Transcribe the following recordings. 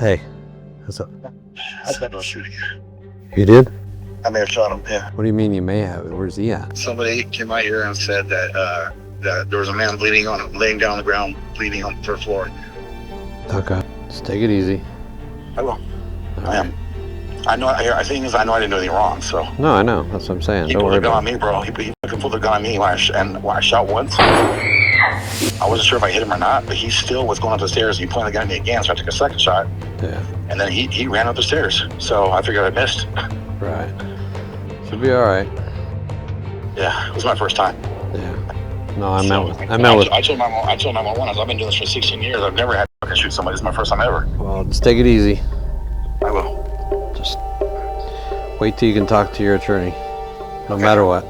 Hey, what's up? I've been to a shooting. You did? I may have shot him, yeah. What do you mean you may have? Where's he at? Somebody came out here and said that that there was a man laying down on the ground, bleeding on the first floor. Okay, just take it easy. I will. All I am. right. I know. I think is I know I didn't do anything wrong. So No, I know. That's what I'm saying. he Don't pulled worry a gun about on me, bro. He pulled a gun on me when I shot once. I wasn't sure if I hit him or not, but he still was going up the stairs. He pointed the gun at me again, so I took a second shot. Yeah. And then he ran up the stairs. So I figured I missed. Right. Should be all right. Yeah, it was my first time. Yeah. No, I told 911. I've been doing this for 16 years. I've never had to fucking shoot somebody. It's my first time ever. Well, just take it easy. I will. Just wait till you can talk to your attorney. No matter what.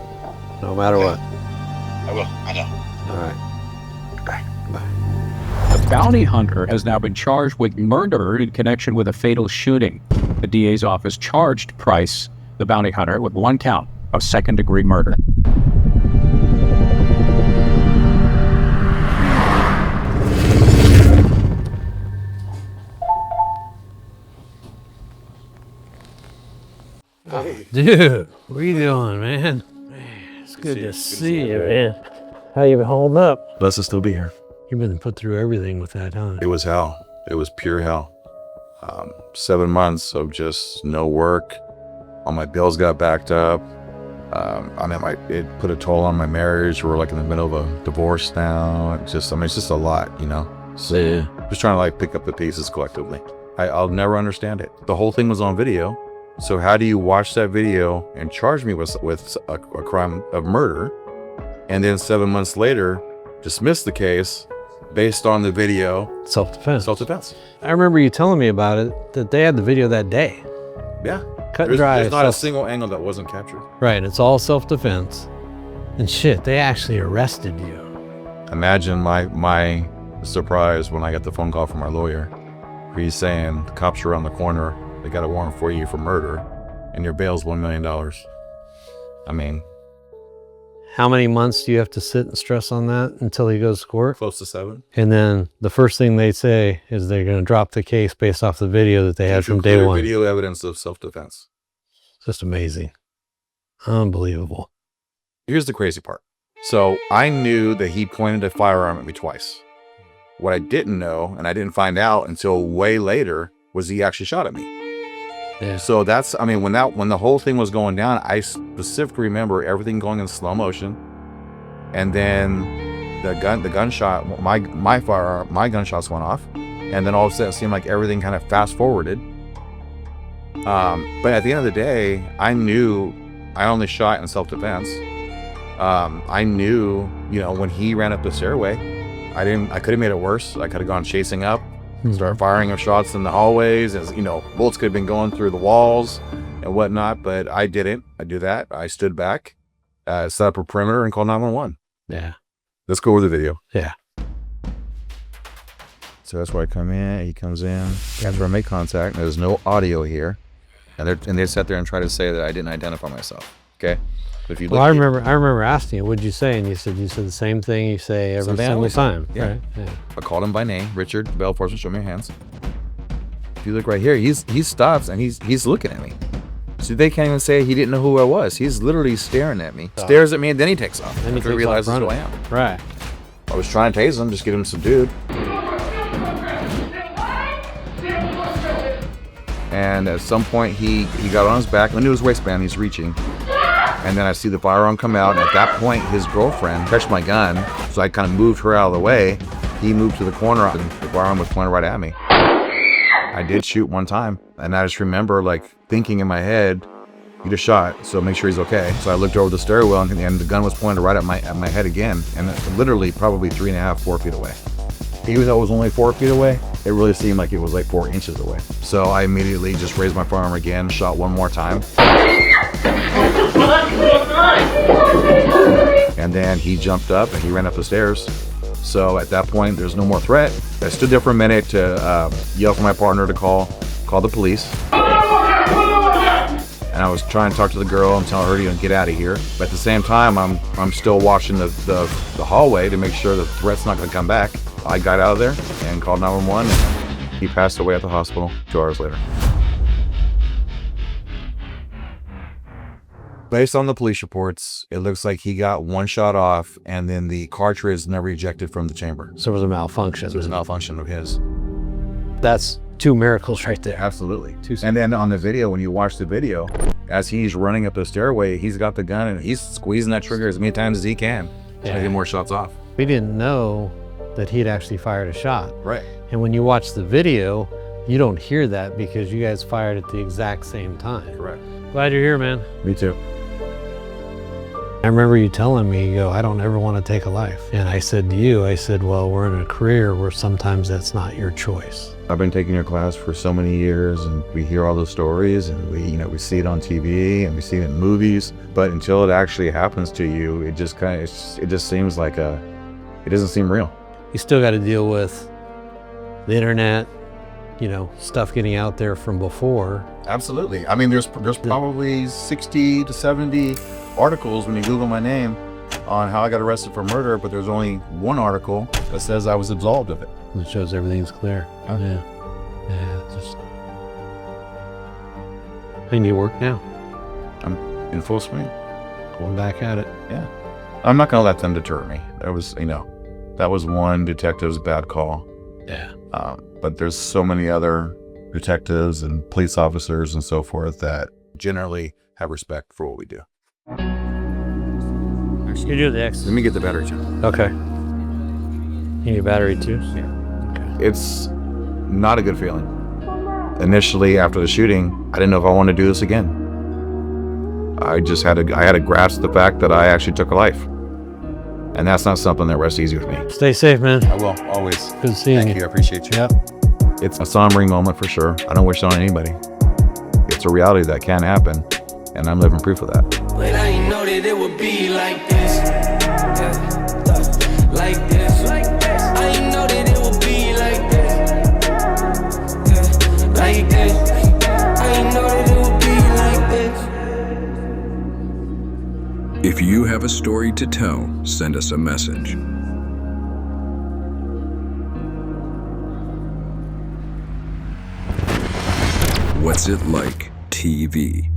No matter what. I will. I know. All right. Bye. Bye. A bounty hunter has now been charged with murder in connection with a fatal shooting. The DA's office charged Price, the bounty hunter, with 1 count of second-degree murder. Dude, what are you doing, man? It's good to see you, man. How you been holding up? Blessed to still be here. You've been put through everything with that, huh? It was hell. It was pure hell. 7 months of just no work. All my bills got backed up. It put a toll on my marriage. We're like in the middle of a divorce now. It's just a lot, you know? So Yeah. just trying to like pick up the pieces collectively. I'll never understand it. The whole thing was on video. So how do you watch that video and charge me with a crime of murder, and then 7 months later dismiss the case based on the video? Self-defense. Self-defense. I remember you telling me about it, that they had the video that day. Yeah. Cut and dry. There's not a single angle that wasn't captured. Right, it's all self-defense. And shit, they actually arrested you. Imagine my surprise when I got the phone call from our lawyer. Where he's saying the cops are around the corner. They got a warrant for you for murder, and your bail's $1 million. I mean, How many months do you have to sit and stress on that until he goes to court? close to 7. And then the first thing they say is they're going to drop the case based off the video that they had from day one. Video evidence of self-defense. Just amazing. Unbelievable. Here's the crazy part. So I knew that he pointed a firearm at me twice. What I didn't know, and I didn't find out until way later, was he actually shot at me. Yeah. So that's, I mean, when the whole thing was going down, I specifically remember everything going in slow motion, and then the gunshot, my firearm, my gunshots went off, and then all of a sudden it seemed like everything kind of fast forwarded. But at the end of the day, I knew I only shot in self-defense. I knew, when he ran up the stairway, I could have made it worse. I could have gone chasing up. Start firing of shots in the hallways, as bullets could have been going through the walls and whatnot, but I didn't. I do that. I stood back, set up a perimeter, and called 911. Yeah. Let's go over the video. Yeah. So that's where I come in. He comes in. After I make contact, there's no audio here, and they sat there and try to say that I didn't identify myself. Okay. But if you Well, I remember asking you, what'd you say? And you said the same thing you say every single time. Yeah. Right? Yeah. I called him by name, Richard, bail enforcement, show me your hands. If you look right here, he stops and he's looking at me. So they can't even say he didn't know who I was. He's literally staring at me, stares at me, and then he takes off. Then he after he realizes who I am. Right. I was trying to tase him, just get him subdued. And at some point, he got on his back, into his waistband, he's reaching. And then I see the firearm come out, and at that point, his girlfriend touched my gun, so I kind of moved her out of the way. He moved to the corner, and the firearm was pointed right at me. I did shoot one time, and I just remember thinking in my head, you just shot, so make sure he's okay. So I looked over the stairwell, and the gun was pointed right at my head again, and literally probably 3.5, 4 feet away. Even though it was only 4 feet away, it really seemed like it was 4 inches away. So I immediately just raised my firearm again, shot one more time. And then he jumped up and he ran up the stairs. So at that point, there's no more threat. I stood there for a minute to yell for my partner to call the police. And I was trying to talk to the girl and tell her to get out of here. But at the same time, I'm still watching the hallway to make sure the threat's not going to come back. I got out of there and called 911. He passed away at the hospital 2 hours later. Based on the police reports, it looks like he got one shot off and then the cartridge never ejected from the chamber. So it was a malfunction. So it was a malfunction of his. That's 2 miracles right there. Absolutely. And then on the video, when you watch the video, as he's running up the stairway, he's got the gun and he's squeezing that trigger as many times as he can to get more shots off. We didn't know that he'd actually fired a shot. Right. And when you watch the video, you don't hear that because you guys fired at the exact same time. Correct. Glad you're here, man. Me too. I remember you telling me, you go, I don't ever want to take a life. And I said to you, I said, well, we're in a career where sometimes that's not your choice. I've been taking your class for so many years and we hear all those stories and we see it on TV and we see it in movies, but until it actually happens to you, it just seems like it doesn't seem real. You still got to deal with the internet, stuff getting out there from before. Absolutely. I mean, there's probably 60 to 70 articles when you Google my name on how I got arrested for murder, but there's only one article that says I was absolved of it. It shows everything's clear. Yeah. Just. I need work now. I'm in full swing. Going back at it. Yeah. I'm not gonna let them deter me. That was one detective's bad call. Yeah. But there's so many other detectives and police officers and so forth that generally have respect for what we do. You do the X. Let me get the battery too. Okay. You need battery too? Yeah. Okay. It's not a good feeling. Initially, after the shooting, I didn't know if I wanted to do this again. I had to grasp the fact that I actually took a life. And that's not something that rests easy with me. Stay safe, man. I will, always. Good seeing you. Thank you, I appreciate you. Yep. It's a sombering moment for sure. I don't wish it on anybody. It's a reality that can happen, and I'm living proof of that. But I ain't know that it would be like this. Yeah. Like this. I ain't know that it would be like this. Yeah. Like this. I ain't know that it would be like this. If you have a story to tell, send us a message. What's It Like TV.